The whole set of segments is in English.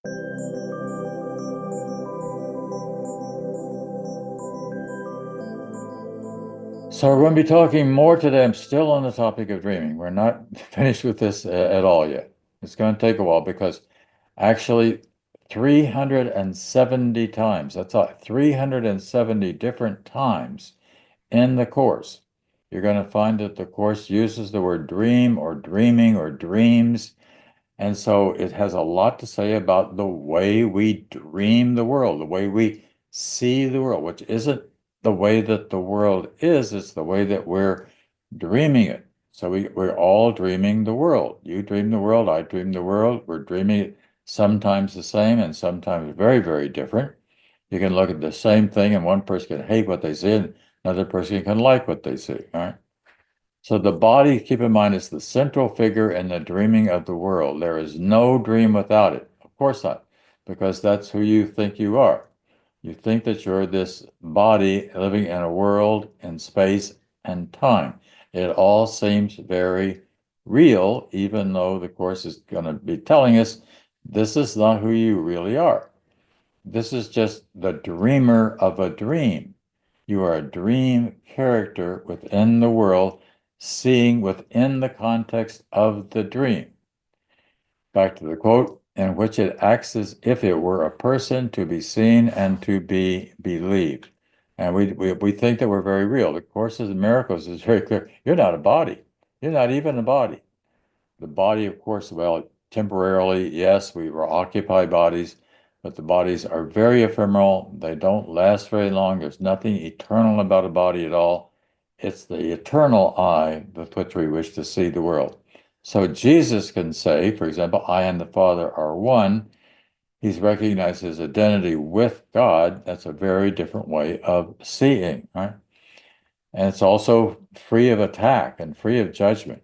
So we're going to be talking more today. I'm still on the topic of dreaming. We're not finished with this at all yet. It's going to take a while because actually 370 times, that's all, 370 different times in the course, you're going to find that the course uses the word dream or dreaming or dreams. And so it has a lot to say about the way we dream the world, the way we see the world, which isn't the way that the world is, it's the way that we're dreaming it. So we're all dreaming the world. You dream the world, I dream the world. We're dreaming it sometimes the same and sometimes very, very different. You can look at the same thing and one person can hate what they see and another person can like what they see. All right. So the body, keep in mind, is the central figure in the dreaming of the world. There is no dream without it. Of course not, because that's who you think you are. You think that you're this body living in a world in space and time. It all seems very real, even though the Course is going to be telling us this is not who you really are. This is just the dreamer of a dream. You are a dream character within the world, seeing within the context of the dream. Back to the quote, in which it acts as if it were a person to be seen and to be believed. And we think that we're very real. The Course in Miracles is very clear. You're not a body. You're not even a body. The body, of course, well, temporarily, yes, we were occupied bodies, but the bodies are very ephemeral. They don't last very long. There's nothing eternal about a body at all. It's the eternal I with which we wish to see the world. So Jesus can say, for example, I and the Father are one. He's recognized his identity with God. That's a very different way of seeing, right? And it's also free of attack and free of judgment.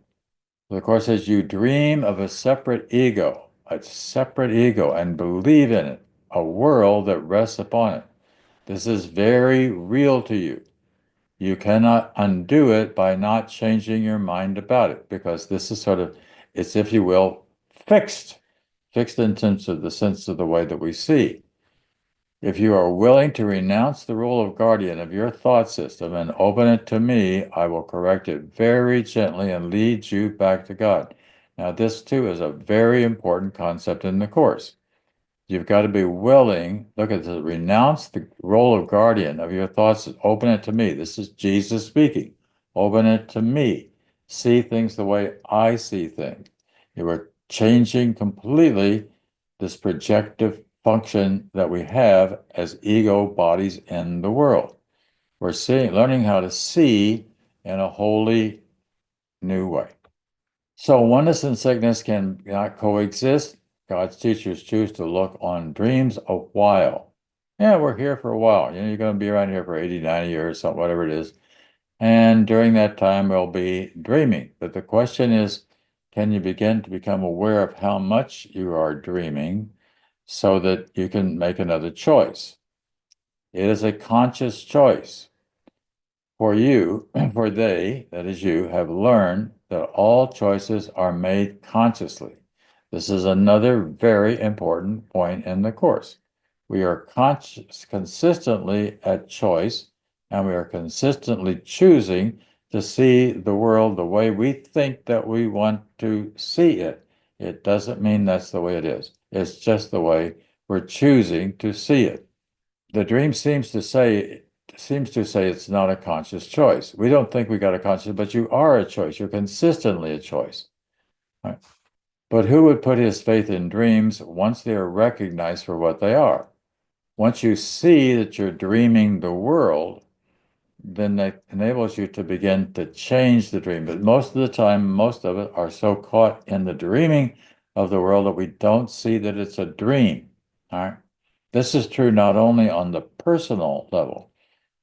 The Course says you dream of a separate ego, and believe in it, a world that rests upon it. This is very real to you. You cannot undo it by not changing your mind about it, because this is sort of, it's, if you will, fixed, fixed in terms of the sense of the way that we see. If you are willing to renounce the role of guardian of your thought system and open it to me, I will correct it very gently and lead you back to God. Now, this too is a very important concept in the Course. You've got to be willing, look at this, renounce the role of guardian of your thoughts, open it to me. This is Jesus speaking. Open it to me. See things the way I see things. You are changing completely this projective function that we have as ego bodies in the world. We're learning how to see in a wholly new way. So oneness and sickness can not coexist. God's teachers choose to look on dreams a while. Yeah, we're here for a while. You know, you're going to be around here for 80, 90 years, something, whatever it is. And during that time, we'll be dreaming. But the question is, can you begin to become aware of how much you are dreaming so that you can make another choice? It is a conscious choice. For you, for they, that is you, have learned that all choices are made consciously. This is another very important point in the Course. We are consistently at choice, and we are consistently choosing to see the world the way we think that we want to see it. It doesn't mean that's the way it is. It's just the way we're choosing to see it. The dream seems to say it's not a conscious choice. We don't think we got a conscious, but you are a choice. You're consistently a choice. Right? But who would put his faith in dreams once they are recognized for what they are? Once you see that you're dreaming the world, then that enables you to begin to change the dream. But most of the time, most of it are so caught in the dreaming of the world that we don't see that it's a dream. All right. This is true not only on the personal level,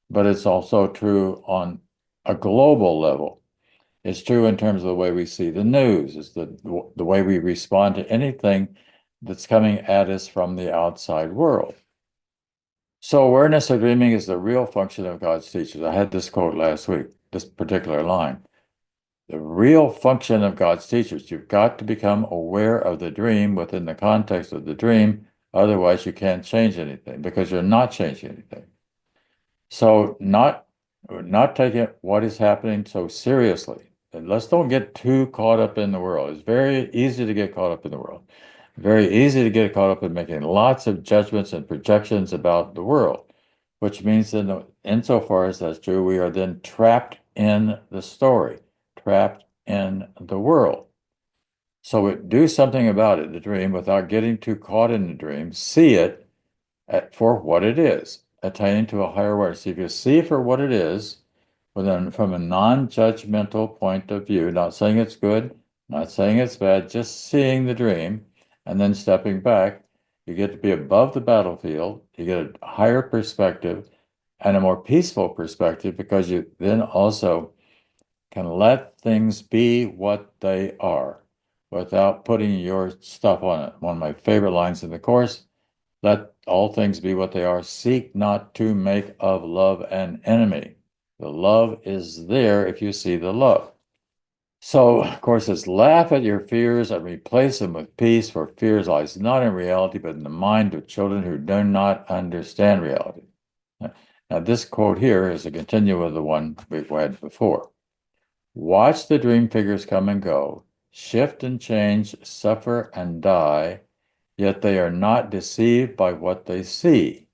but it's also true on a global level. It's true in terms of the way we see the news, it's the way we respond to anything that's coming at us from the outside world. So awareness of dreaming is the real function of God's teachers. I had this quote last week, this particular line. The real function of God's teachers, you've got to become aware of the dream within the context of the dream, Otherwise, you can't change anything because you're not changing anything. So not taking what is happening so seriously. And let's don't get too caught up in the world. It's very easy to get caught up in the world. Very easy to get caught up in making lots of judgments and projections about the world, which means that insofar as that's true, we are then trapped in the story, trapped in the world. So do something about it, the dream, without getting too caught in the dream. See it for what it is, attaining to a higher awareness. See, if you see for what it is, from a non-judgmental point of view, not saying it's good, not saying it's bad, just seeing the dream and then stepping back, you get to be above the battlefield, you get a higher perspective and a more peaceful perspective because you then also can let things be what they are without putting your stuff on it. One of my favorite lines in the course: let all things be what they are. Seek not to make of love an enemy. The love is there if you see the love. So, of course, it's laugh at your fears and replace them with peace, for fears lies not in reality, but in the mind of children who do not understand reality. Now, this quote here is a continuum of the one we've read before. Watch the dream figures come and go, shift and change, suffer and die, yet they are not deceived by what they see.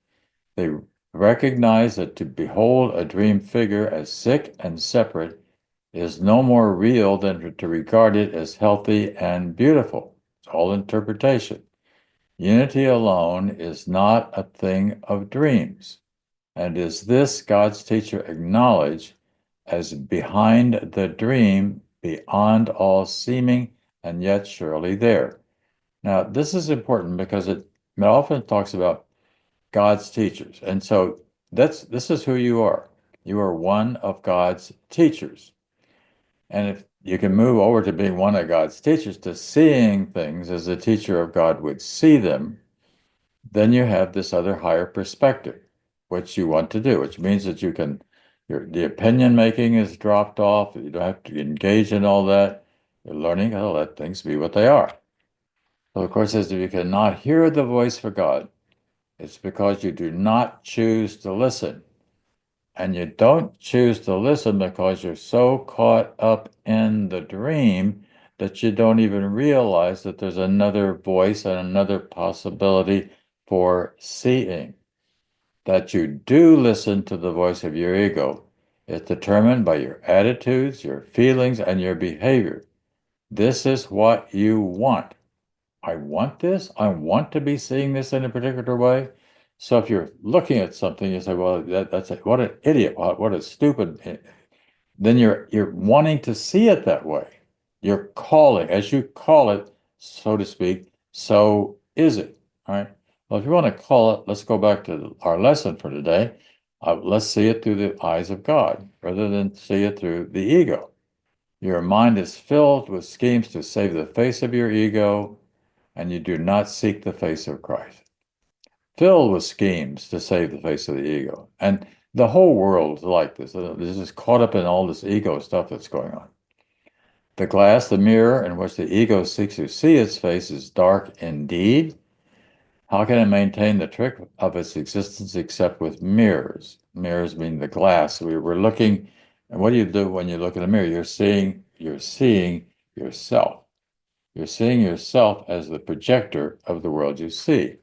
They recognize that to behold a dream figure as sick and separate is no more real than to regard it as healthy and beautiful. It's all interpretation. Unity alone is not a thing of dreams. And is this God's teacher acknowledge as behind the dream, beyond all seeming, and yet surely there? Now, this is important because it often talks about God's teachers. And so this is who you are. You are one of God's teachers. And if you can move over to being one of God's teachers, to seeing things as a teacher of God would see them, then you have this other higher perspective, which you want to do, which means that you can, the opinion making is dropped off. You don't have to engage in all that. You're learning how to let things be what they are. So, of course, says if you cannot hear the voice for God, it's because you do not choose to listen. And you don't choose to listen because you're so caught up in the dream that you don't even realize that there's another voice and another possibility for seeing. That you do listen to the voice of your ego is determined by your attitudes, your feelings, and your behavior. This is what you want. I want this. I want to be seeing this in a particular way. So if you're looking at something, you say, well, that's it. What an idiot. What a stupid. Then you're wanting to see it that way. You're calling, as you call it, so to speak, so is it. All right. Well, if you want to call it, let's go back to our lesson for today. Let's see it through the eyes of God rather than see it through the ego. Your mind is filled with schemes to save the face of your ego, and you do not seek the face of Christ. Filled with schemes to save the face of the ego. And the whole world is like this. This is caught up in all this ego stuff that's going on. The glass, the mirror in which the ego seeks to see its face is dark indeed. How can it maintain the trick of its existence except with mirrors? Mirrors mean the glass. We're looking, and what do you do when you look in a mirror? You're seeing yourself. You're seeing yourself as the projector of the world you see.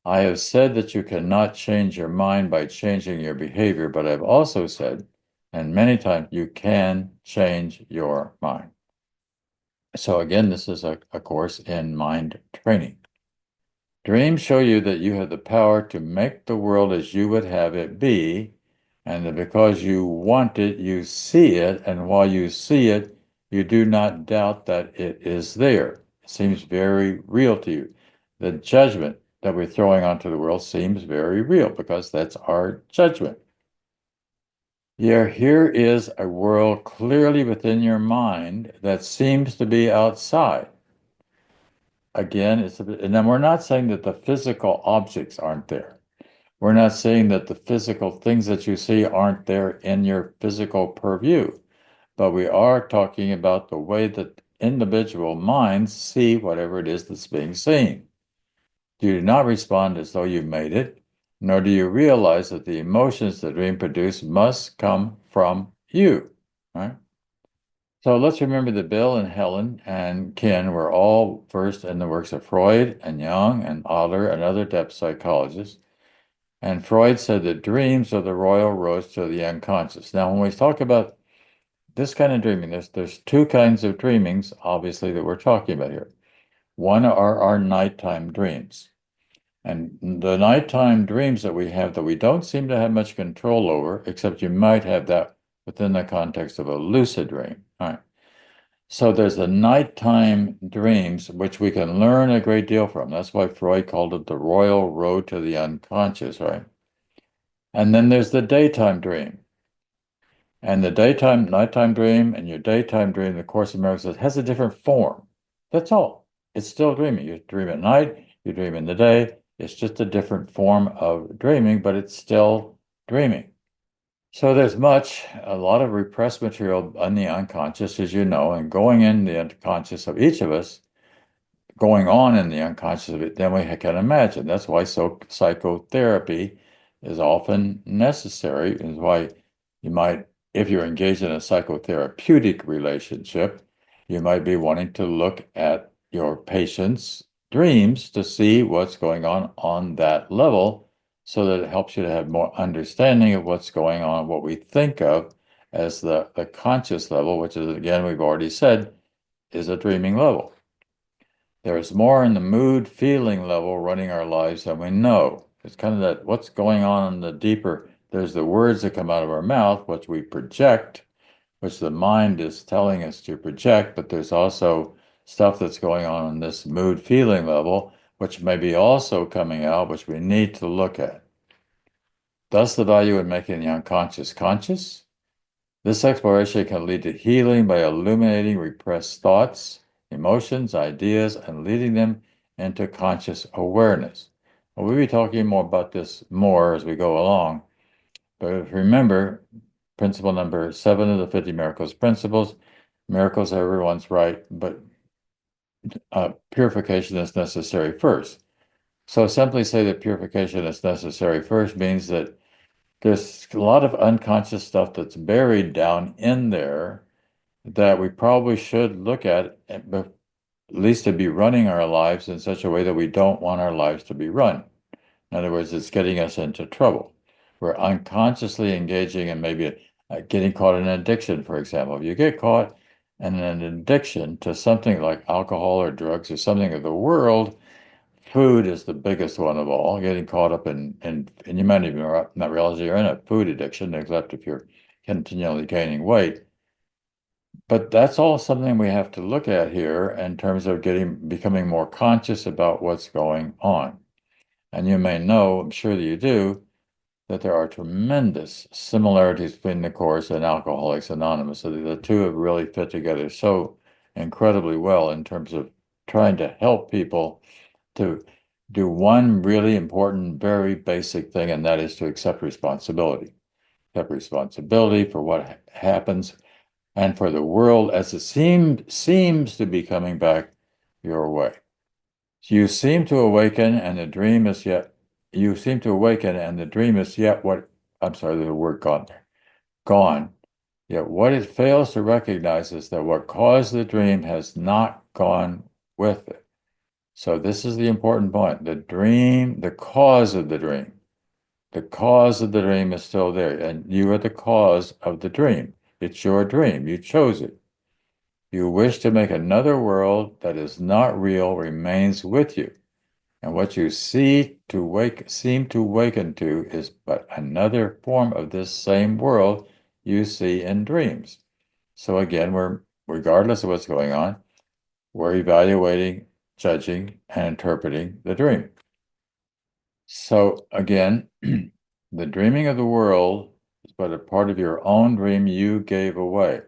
I have said that you cannot change your mind by changing your behavior, but I've also said, and many times, you can change your mind. So again, this is a course in mind training. Dreams show you that you have the power to make the world as you would have it be, and that because you want it, you see it, and while you see it, you do not doubt that it is there. It seems very real to you. The judgment that we're throwing onto the world seems very real because that's our judgment. Here is a world clearly within your mind that seems to be outside. Again, and then we're not saying that the physical objects aren't there. We're not saying that the physical things that you see aren't there in your physical purview, but we are talking about the way that individual minds see whatever it is that's being seen. You do not respond as though you made it, nor do you realize that the emotions the dream produced must come from you, right? So let's remember that Bill and Helen and Ken were all versed in the works of Freud and Jung and Adler and other depth psychologists. And Freud said that dreams are the royal roads to the unconscious. Now, when we talk about this kind of dreaming, there's two kinds of dreamings, obviously, that we're talking about here. One are our nighttime dreams. And the nighttime dreams that we have that we don't seem to have much control over, except you might have that within the context of a lucid dream. All right. So there's the nighttime dreams, which we can learn a great deal from. That's why Freud called it the royal road to the unconscious, right? And then there's the daytime dream. And the nighttime dream and your daytime dream, the Course in Miracles has a different form. That's all. It's still dreaming. You dream at night, you dream in the day. It's just a different form of dreaming, but it's still dreaming. So there's a lot of repressed material in the unconscious, as you know, and going in the unconscious of each of us, going on in the unconscious of it, then we can imagine. That's why psychotherapy is often necessary, is why you might, if you're engaged in a psychotherapeutic relationship, you might be wanting to look at your patient's dreams to see what's going on that level, so that it helps you to have more understanding of what's going on, what we think of as the conscious level, which is, again, we've already said, is a dreaming level. There's more in the mood feeling level running our lives than we know. It's kind of that what's going on in the deeper. There's the words that come out of our mouth, which we project, which the mind is telling us to project, but there's also stuff that's going on in this mood feeling level, which may be also coming out, which we need to look at. Thus, the value in making the unconscious conscious. This exploration can lead to healing by illuminating repressed thoughts, emotions, ideas, and leading them into conscious awareness. Well, we'll be talking more about this more as we go along. But if you remember, principle number 7 of the 50 Miracles Principles, miracles everyone's right, but purification is necessary first. So simply say that purification is necessary first means that there's a lot of unconscious stuff that's buried down in there that we probably should look at least to be running our lives in such a way that we don't want our lives to be run. In other words, it's getting us into trouble. We're unconsciously engaging in maybe getting caught in an addiction, for example. If you get caught in an addiction to something like alcohol or drugs or something of the world, food is the biggest one of all. Getting caught up and you might even not realize you're in a food addiction, except if you're continually gaining weight. But that's all something we have to look at here in terms of becoming more conscious about what's going on. And you may know, I'm sure that you do, that there are tremendous similarities between the Course and Alcoholics Anonymous. So the two have really fit together so incredibly well in terms of trying to help people to do one really important, very basic thing, and that is to accept responsibility. Accept responsibility for what happens and for the world as it seems to be coming back your way. So you seem to awaken and the dream is yet, you seem to awaken and the dream is yet what, I'm sorry, there's a word gone there, gone. Yet what it fails to recognize is that what caused the dream has not gone with it. So this is the important point. The dream, the cause of the dream. The cause of the dream is still there, and you are the cause of the dream. It's your dream. You chose it. You wish to make another world that is not real remains with you. And what you seem to awaken to is but another form of this same world you see in dreams. So again, regardless of what's going on, we're evaluating, judging, and interpreting the dream. So again, the dreaming of the world is but a part of your own dream you gave away.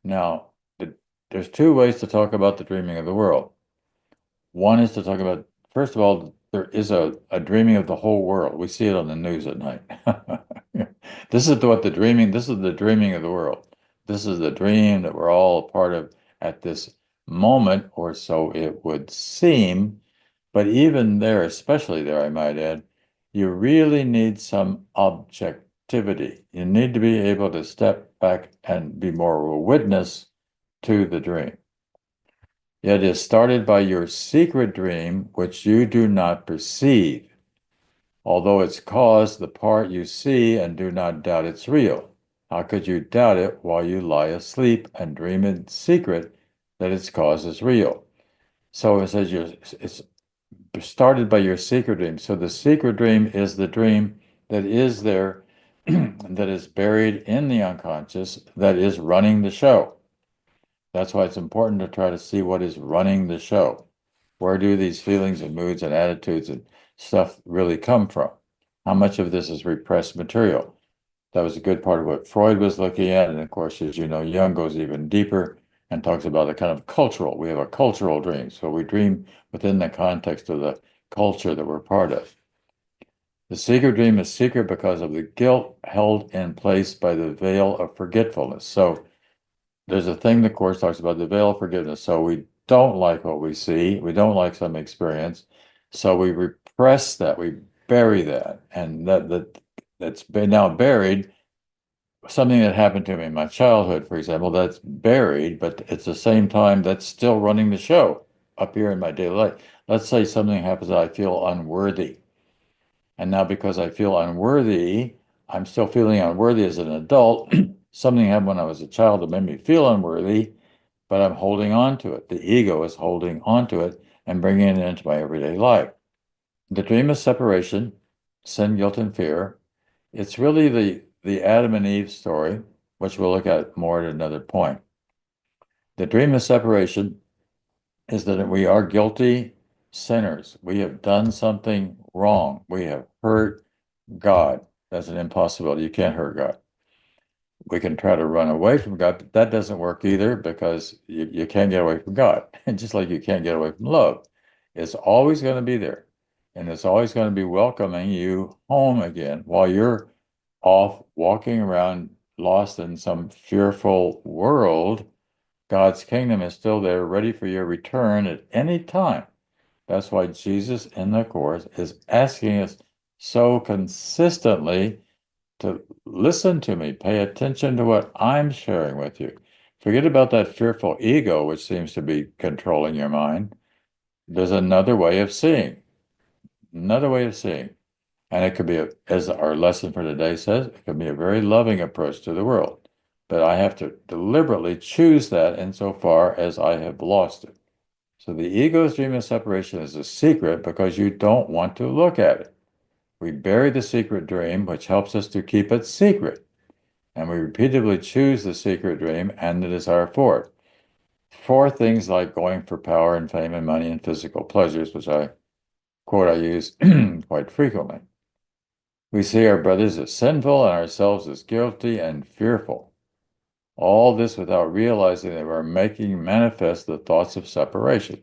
Now, there's two ways to talk about the dreaming of the world. One is to talk about, first of all, there is a dreaming of the whole world. We see it on the news at night. This is the dreaming of the world. This is the dream that we're all a part of at this moment, or so it would seem. But even there, especially there, I might add, you really need some objectivity. You need to be able to step back and be more of a witness to the dream. It is started by your secret dream, which you do not perceive, although it's caused the part you see and do not doubt it's real. How could you doubt it while you lie asleep and dream in secret that its cause is real? So it says it's started by your secret dream. So the secret dream is the dream that is there, that is buried in the unconscious, that is running the show. That's why it's important to try to see what is running the show. Where do these feelings and moods and attitudes and stuff really come from? How much of this is repressed material? That was a good part of what Freud was looking at. And of course, as you know, Jung goes even deeper and talks about the kind of cultural. We have a cultural dream. So we dream within the context of the culture that we're part of. The secret dream is secret because of the guilt held in place by the veil of forgetfulness. So there's a thing the Course talks about, the veil of forgiveness. So we don't like what we see. We don't like some experience. So we repress that. We bury that. And that's been now buried. Something that happened to me in my childhood, for example, that's buried, but at the same time, that's still running the show up here in my daily life. Let's say something happens that I feel unworthy. And now because I feel unworthy, I'm still feeling unworthy as an adult. Something happened when I was a child that made me feel unworthy, but I'm holding on to it. The ego is holding on to it and bringing it into my everyday life. The dream of separation, sin, guilt, and fear. It's really the Adam and Eve story, which we'll look at more at another point. The dream of separation is that we are guilty sinners. We have done something wrong. We have hurt God. That's an impossibility. You can't hurt God. We can try to run away from God, but that doesn't work either because you can't get away from God. And just like you can't get away from love, it's always going to be there. And it's always going to be welcoming you home again while you're off walking around lost in some fearful world. God's kingdom is still there, ready for your return at any time. That's why Jesus in the Course is asking us so consistently to listen to me, pay attention to what I'm sharing with you. Forget about that fearful ego, which seems to be controlling your mind. There's another way of seeing, another way of seeing. And it could be, as our lesson for today says, it could be a very loving approach to the world. But I have to deliberately choose that insofar as I have lost it. So the ego's dream of separation is a secret because you don't want to look at it. We bury the secret dream, which helps us to keep it secret. And we repeatedly choose the secret dream and the desire for it. For things like going for power and fame and money and physical pleasures, which I use quite frequently. We see our brothers as sinful and ourselves as guilty and fearful. All this without realizing that we're making manifest the thoughts of separation,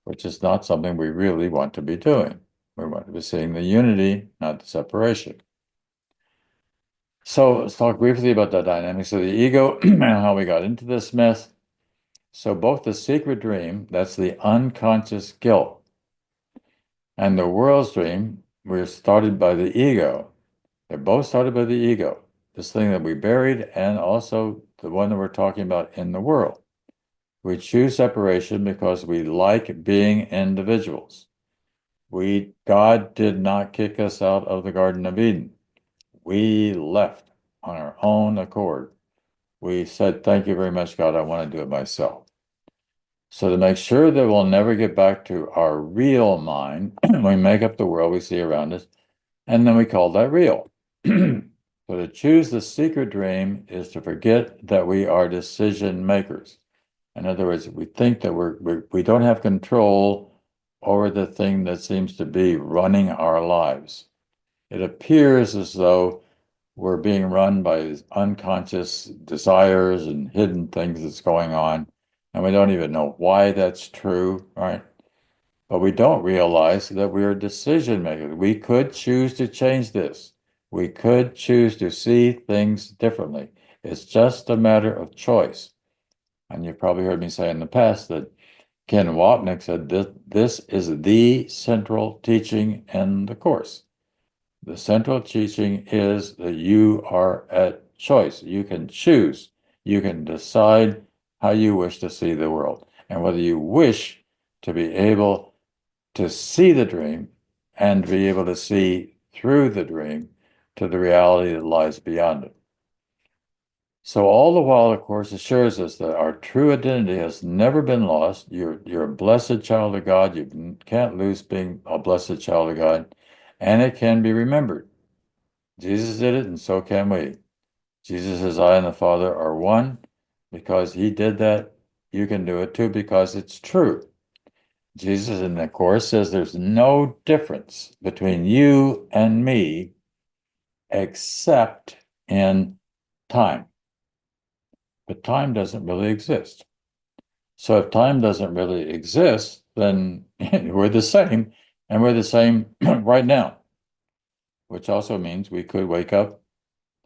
which is not something we really want to be doing. We want to be seeing the unity, not the separation. So let's talk briefly about the dynamics of the ego and how we got into this mess. So both the secret dream, that's the unconscious guilt, and the world's dream were started by the ego. They're both started by the ego, this thing that we buried, and also the one that we're talking about in the world. We choose separation because we like being individuals. God did not kick us out of the Garden of Eden. We left on our own accord. We said, thank you very much, God, I want to do it myself. So to make sure that we'll never get back to our real mind, we make up the world we see around us, and then we call that real. So to choose the secret dream is to forget that we are decision makers. In other words, we think that we don't have control over the thing that seems to be running our lives. It appears as though we're being run by unconscious desires and hidden things that's going on, and we don't even know why that's true, right? But we don't realize that we are decision makers. We could choose to change this. We could choose to see things differently. It's just a matter of choice. And you've probably heard me say in the past that Ken Wapnick said this is the central teaching in the course. The central teaching is that you are at choice. You can choose. You can decide how you wish to see the world and whether you wish to be able to see the dream and be able to see through the dream to the reality that lies beyond it. So all the while, the Course assures us that our true identity has never been lost. You're a blessed child of God. You can't lose being a blessed child of God, and it can be remembered. Jesus did it, and so can we. Jesus says, I and the Father are one. Because he did that, you can do it too, because it's true. Jesus in the Course says there's no difference between you and me except in time. But time doesn't really exist. So if time doesn't really exist, then we're the same, and we're the same right now, which also means we could wake up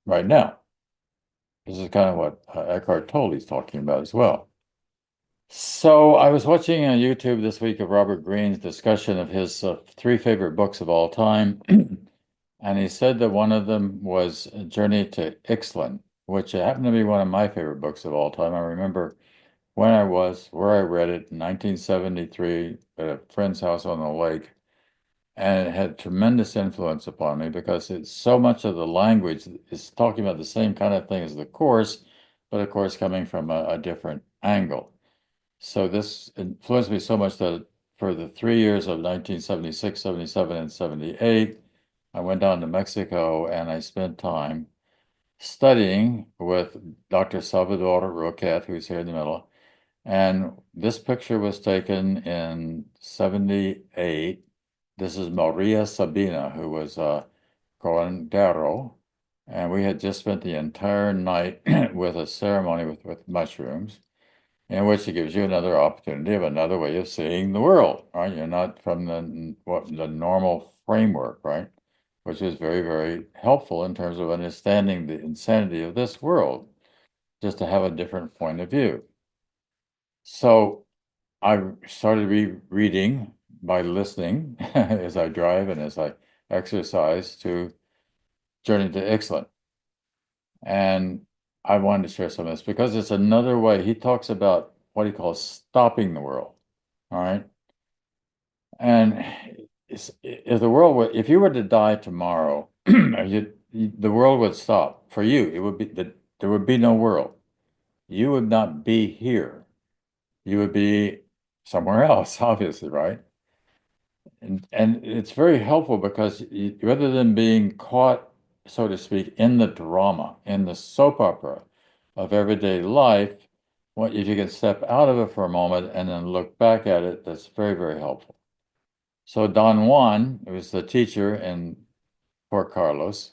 right now. This is kind of what Eckhart Tolle is talking about as well. So I was watching on YouTube this week of Robert Greene's discussion of his three favorite books of all time. And he said that one of them was Journey to Ixan, which happened to be one of my favorite books of all time. I remember when I was, where I read it in 1973 at a friend's house on the lake. And it had tremendous influence upon me because it's so much of the language is talking about the same kind of thing as the Course, but of course coming from a different angle. So this influenced me so much that for the 3 years of 1976, 77, and 78, I went down to Mexico and I spent time studying with Dr. Salvador Roquet, who's here in the middle. And this picture was taken in 78. This is Maria Sabina, who was a curandero. And we had just spent the entire night with a ceremony with mushrooms, in which it gives you another opportunity of another way of seeing the world, right? You're not from the normal framework, right? Which is very, very helpful in terms of understanding the insanity of this world, just to have a different point of view. So I started reading by listening as I drive and as I exercise to Journey to Ixalan. And I wanted to share some of this because it's another way. He talks about what he calls stopping the world. All right. And if the world would, if you were to die tomorrow, the world would stop for you. It would be that there would be no world. You would not be here. You would be somewhere else, obviously, right? And it's very helpful because rather than being caught, so to speak, in the drama, in the soap opera of everyday life, if you can step out of it for a moment and then look back at it, that's very, very helpful. So Don Juan, who was the teacher in Fort Carlos,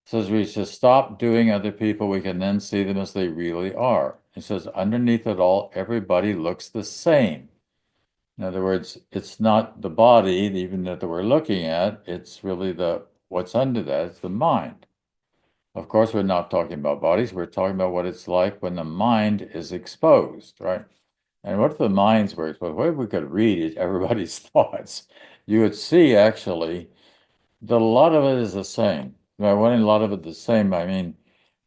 says we should stop doing other people. We can then see them as they really are. He says underneath it all, everybody looks the same. In other words, it's not the body even that we're looking at, it's really what's under that, it's the mind. Of course, we're not talking about bodies, we're talking about what it's like when the mind is exposed, right? And what if the minds were exposed? What if we could read everybody's thoughts? You would see actually that a lot of it is the same. By when a lot of it the same, I mean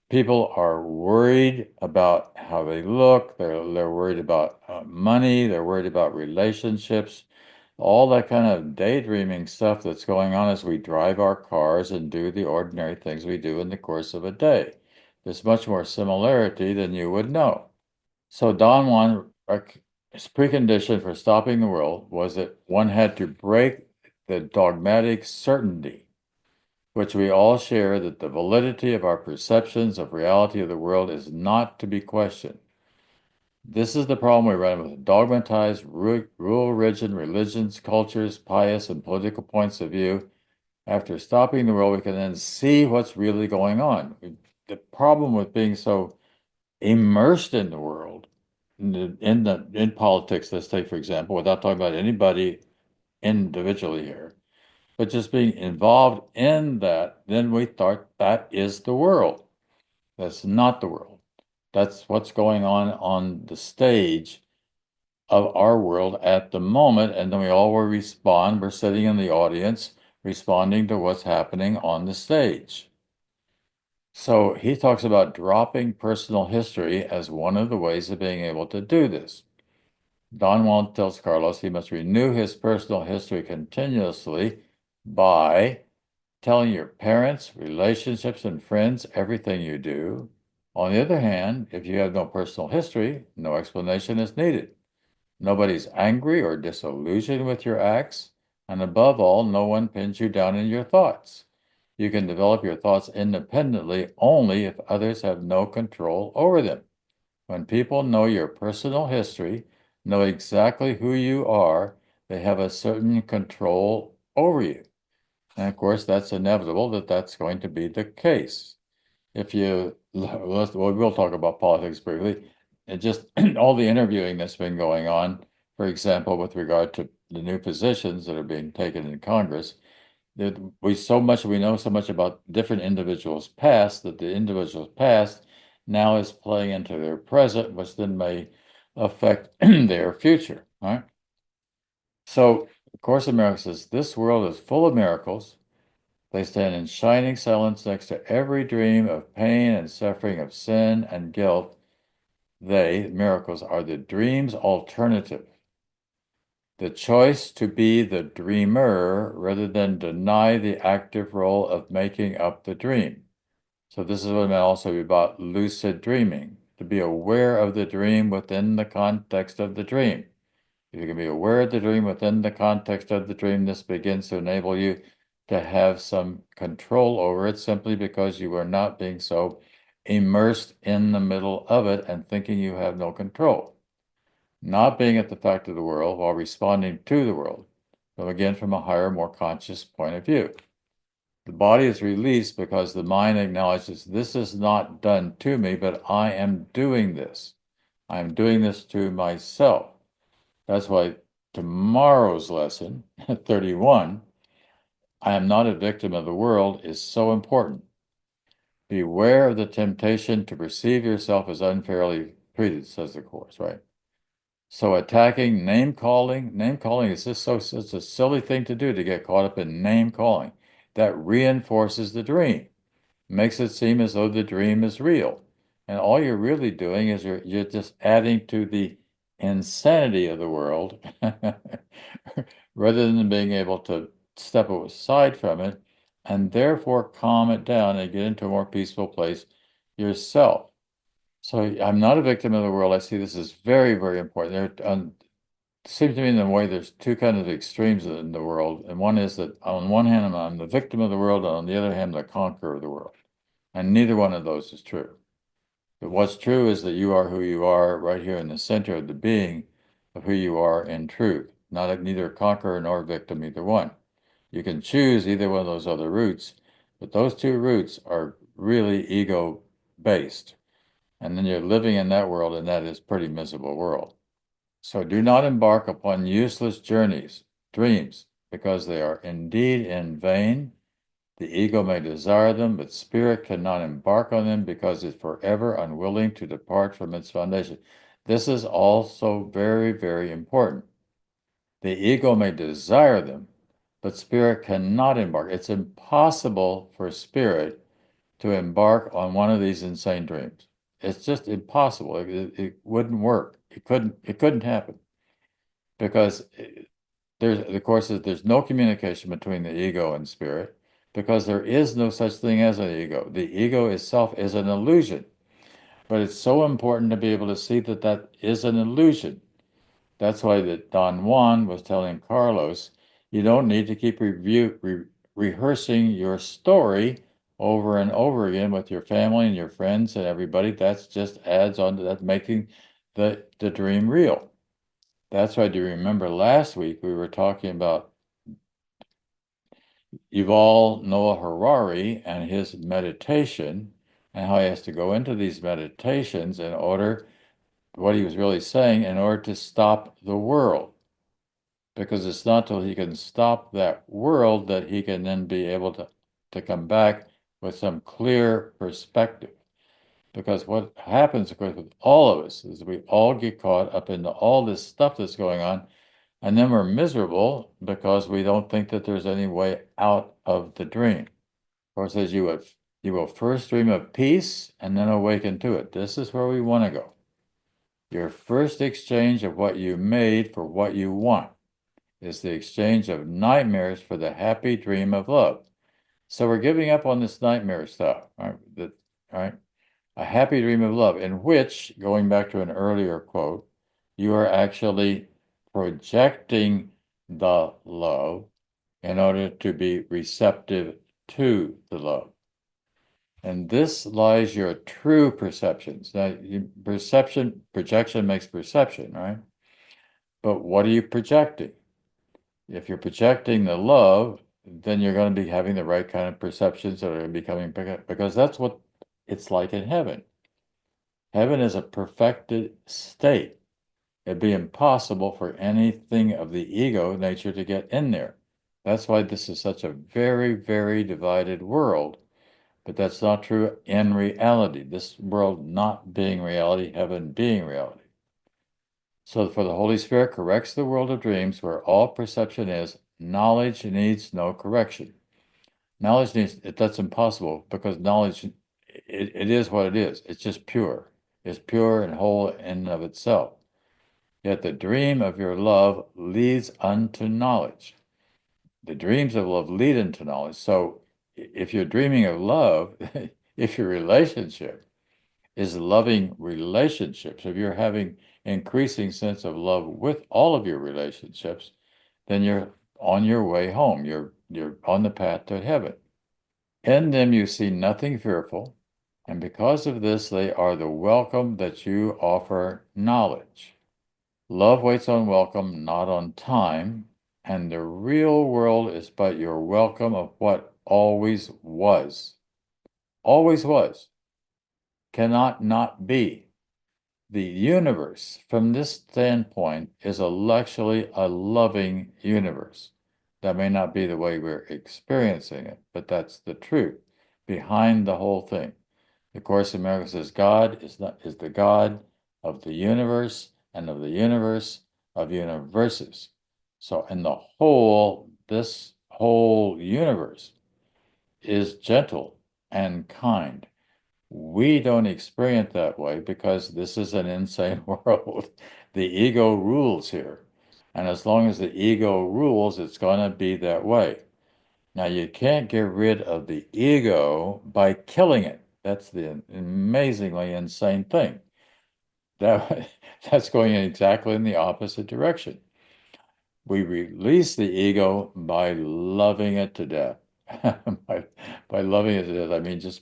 people are worried about how they look. They're worried about money. They're worried about relationships, all that kind of daydreaming stuff that's going on as we drive our cars and do the ordinary things we do in the course of a day. There's much more similarity than you would know. So Don Juan, his precondition for stopping the world was that one had to break the dogmatic certainty which we all share, that the validity of our perceptions of reality of the world is not to be questioned. This is the problem we run with dogmatized, rule-rigid religions, cultures, pious, and political points of view. After stopping the world, we can then see what's really going on. The problem with being so immersed in the world, in politics, let's take for example, without talking about anybody individually here, but just being involved in that, then we thought that is the world. That's not the world. That's what's going on the stage of our world at the moment, and then we all will respond. We're sitting in the audience responding to what's happening on the stage. So he talks about dropping personal history as one of the ways of being able to do this. Don Juan tells Carlos he must renew his personal history continuously by telling your parents, relationships, and friends everything you do. On the other hand, if you have no personal history, no explanation is needed. Nobody's angry or disillusioned with your acts, and above all, no one pins you down in your thoughts. You can develop your thoughts independently only if others have no control over them. When people know your personal history, know exactly who you are, they have a certain control over you. And of course, that's inevitable that that's going to be the case. If you, well, we'll talk about politics briefly. It just all the interviewing that's been going on, for example, with regard to the new positions that are being taken in Congress, that we know so much about different individuals' past that the individual's past now is playing into their present, which then may affect their future. Right? So, of course, America says this world is full of miracles. They stand in shining silence next to every dream of pain and suffering, of sin and guilt. They, miracles, are the dream's alternative. The choice to be the dreamer rather than deny the active role of making up the dream. So this is what it may also be about lucid dreaming, to be aware of the dream within the context of the dream. If you can be aware of the dream within the context of the dream, this begins to enable you to have some control over it simply because you are not being so immersed in the middle of it and thinking you have no control. Not being at the fact of the world while responding to the world, but again from a higher, more conscious point of view. The body is released because the mind acknowledges this is not done to me, but I am doing this. I am doing this to myself. That's why tomorrow's lesson, 31, I am not a victim of the world, is so important. Beware of the temptation to perceive yourself as unfairly treated, says the Course, right? So attacking name calling is just such a silly thing to do, to get caught up in name calling. That reinforces the dream, makes it seem as though the dream is real. And all you're really doing is you're just adding to the insanity of the world rather than being able to step aside from it and therefore calm it down and get into a more peaceful place yourself. So I'm not a victim of the world. I see this as very, very important. Seems to me in the way there's two kinds of extremes in the world. And one is that on one hand, I'm the victim of the world, and on the other hand, the conqueror of the world. And neither one of those is true. But what's true is that you are who you are right here in the center of the being of who you are in truth, not neither conqueror nor victim, either one. You can choose either one of those other roots, but those two roots are really ego based. And then you're living in that world, and that is a pretty miserable world. So do not embark upon useless journeys, dreams, because they are indeed in vain. The ego may desire them, but spirit cannot embark on them because it's forever unwilling to depart from its foundation. This is also very, very important. The ego may desire them, but spirit cannot embark. It's impossible for spirit to embark on one of these insane dreams. It's just impossible. It wouldn't work. It couldn't happen because the course is there's no communication between the ego and spirit because there is no such thing as an ego. The ego itself is an illusion, but it's so important to be able to see that that is an illusion. That's why that Don Juan was telling Carlos, you don't need to keep rehearsing your story over and over again with your family and your friends and everybody. That's just adds on to that, making the dream real. That's why, do you remember last week we were talking about Yuval Noah Harari and his meditation and how he has to go into these meditations in order, what he was really saying, in order to stop the world. Because it's not till he can stop that world that he can then be able to come back with some clear perspective. Because what happens, of course, with all of us is we all get caught up into all this stuff that's going on, and then we're miserable because we don't think that there's any way out of the dream. Of course, as you will first dream of peace and then awaken to it. This is where we want to go. Your first exchange of what you made for what you want is the exchange of nightmares for the happy dream of love. So we're giving up on this nightmare stuff, right? Right? A happy dream of love, in which, going back to an earlier quote, you are actually projecting the love in order to be receptive to the love. And this lies your true perceptions. Now, projection makes perception, right? But what are you projecting? If you're projecting the love, then you're going to be having the right kind of perceptions that are going to be coming because that's what it's like in heaven. Heaven is a perfected state. It'd be impossible for anything of the ego nature to get in there. That's why this is such a very, very divided world. But that's not true in reality. This world not being reality, heaven being reality. So for the Holy Spirit corrects the world of dreams where all perception is, knowledge needs no correction. That's impossible because knowledge, it is what it is. It's just pure. It's pure and whole in and of itself. Yet the dream of your love leads unto knowledge. The dreams of love lead into knowledge. So if you're dreaming of love, if your relationship is loving relationships, if you're having increasing sense of love with all of your relationships, then you're on your way home. You're on the path to heaven. In them you see nothing fearful, and because of this they are the welcome that you offer knowledge. Love waits on welcome, not on time, and the real world is but your welcome of what always was. Always was. Cannot not be. The universe, from this standpoint, is actually a loving universe. That may not be the way we're experiencing it, but that's the truth behind the whole thing. The Course in Miracles says God is the God of the universe and of the universe of universes. So in the whole, this whole universe is gentle and kind. We don't experience that way because this is an insane world. The ego rules here. And as long as the ego rules, it's going to be that way. Now, you can't get rid of the ego by killing it. That's the amazingly insane thing. That's going exactly in the opposite direction. We release the ego by loving it to death. by loving it to death, I mean just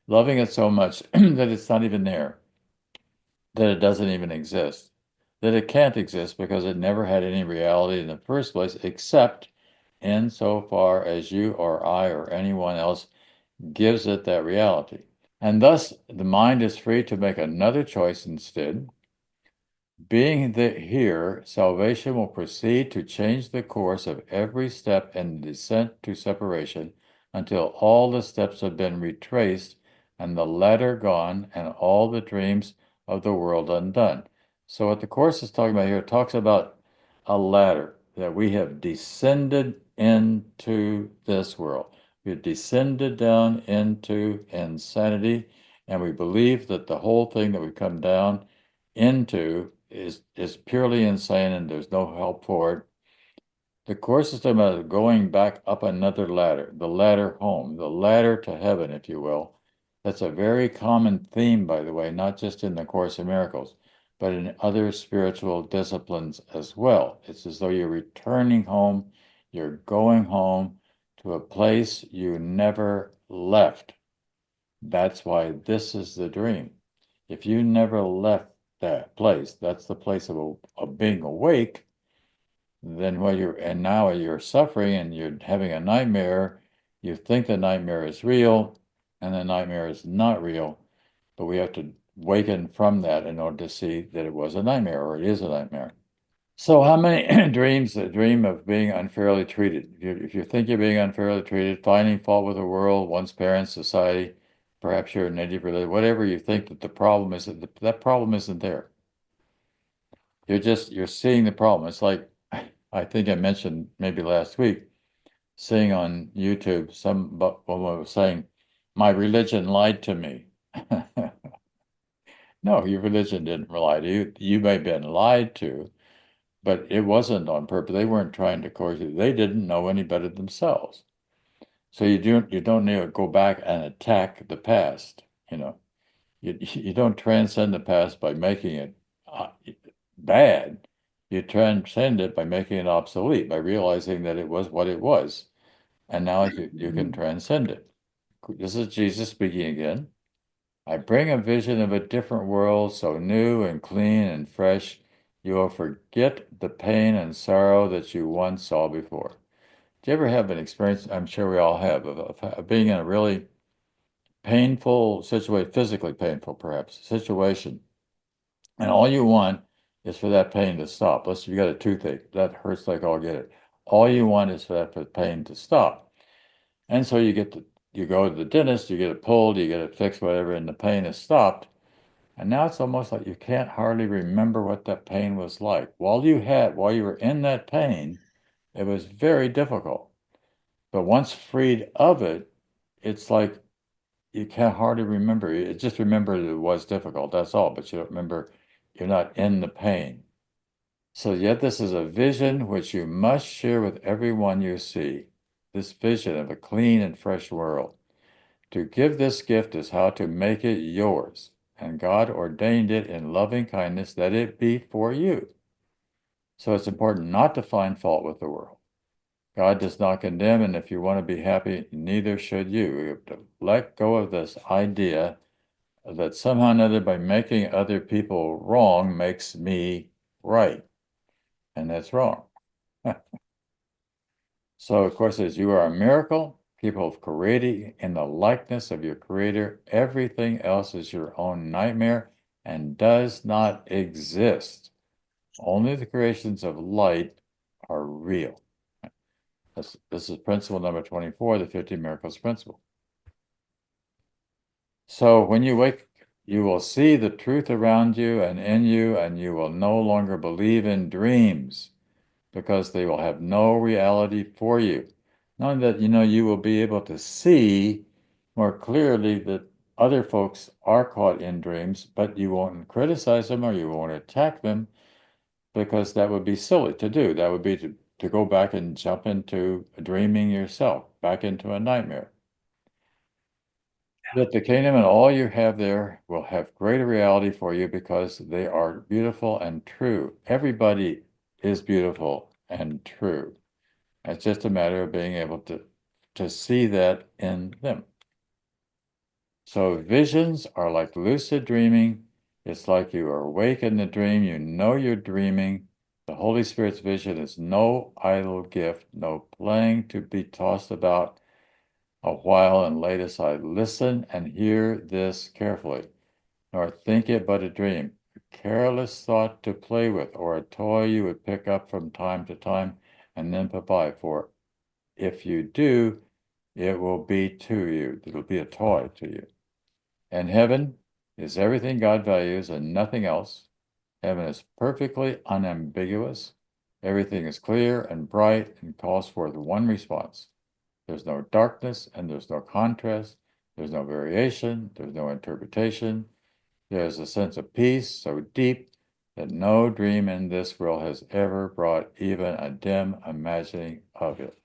loving it so much that it's not even there, that it doesn't even exist, that it can't exist because it never had any reality in the first place, except insofar as you or I or anyone else gives it that reality. And thus, the mind is free to make another choice instead. Being that here, salvation will proceed to change the course of every step in the descent to separation until all the steps have been retraced and the ladder gone and all the dreams of the world undone. So what the Course is talking about here, it talks about a ladder that we have descended into this world. We've descended down into insanity, and we believe that the whole thing that we come down into is purely insane and there's no help for it. The Course is talking about going back up another ladder, the ladder home, the ladder to heaven, if you will. That's a very common theme, by the way, not just in the Course in Miracles, but in other spiritual disciplines as well. It's as though you're returning home, you're going home to a place you never left. That's why this is the dream. If you never left that place, that's the place of being awake, then now you're suffering and you're having a nightmare, you think the nightmare is real, and the nightmare is not real, but we have to waken from that in order to see that it was a nightmare or it is a nightmare. So how many dreams dream of being unfairly treated? If you think you're being unfairly treated, finding fault with the world, one's parents, society, perhaps you're a native religion, whatever you think that the problem is, that problem isn't there. You're seeing the problem. It's like, I think I mentioned maybe last week, seeing on YouTube, some woman was saying, my religion lied to me. No, your religion didn't lie to you. You may have been lied to, but it wasn't on purpose. They weren't trying to coerce you. They didn't know any better themselves. So you don't need to go back and attack the past. You don't transcend the past by making it bad. You transcend it by making it obsolete, by realizing that it was what it was. And now you can transcend it. This is Jesus speaking again. I bring a vision of a different world, so new and clean and fresh, you will forget the pain and sorrow that you once saw before. Do you ever have an experience, I'm sure we all have, of being in a really painful situation, physically painful perhaps, situation, and all you want is for that pain to stop? Let's say you got a toothache, that hurts like I'll get it. All you want is for that pain to stop. And so you go to the dentist, you get it pulled, you get it fixed, whatever, and the pain is stopped. And now it's almost like you can't hardly remember what that pain was like. While you were in that pain, it was very difficult. But once freed of it, it's like you can't hardly remember. You just remember that it was difficult, that's all, but you don't remember, you're not in the pain. So yet this is a vision which you must share with everyone you see. This vision of a clean and fresh world. To give this gift is how to make it yours, and God ordained it in loving kindness that it be for you. So it's important not to find fault with the world. God does not condemn, and if you want to be happy, neither should you. You have to let go of this idea that somehow or another, by making other people wrong, makes me right. And that's wrong. So, of course, as you are a miracle, people have created in the likeness of your Creator. Everything else is your own nightmare and does not exist. Only the creations of light are real. This is principle number 24, the 50 miracles principle. So when you wake, you will see the truth around you and in you, and you will no longer believe in dreams because they will have no reality for you. Not only that, you will be able to see more clearly that other folks are caught in dreams, but you won't criticize them or you won't attack them because that would be silly to do. That would be to go back and jump into dreaming yourself, back into a nightmare. That the kingdom and all you have there will have greater reality for you because they are beautiful and true. Everybody is beautiful and true. It's just a matter of being able to see that in them. So visions are like lucid dreaming. It's like you are awake in the dream. You know you're dreaming. The Holy Spirit's vision is no idle gift, no playing to be tossed about a while and laid aside. Listen and hear this carefully, nor think it but a dream, a careless thought to play with, or a toy you would pick up from time to time and then put by. For if you do, it will be to you. It'll be a toy to you. And heaven is everything God values and nothing else. Heaven is perfectly unambiguous. Everything is clear and bright and calls forth one response. There's no darkness and there's no contrast. There's no variation. There's no interpretation. There's a sense of peace so deep that no dream in this world has ever brought even a dim imagining of it.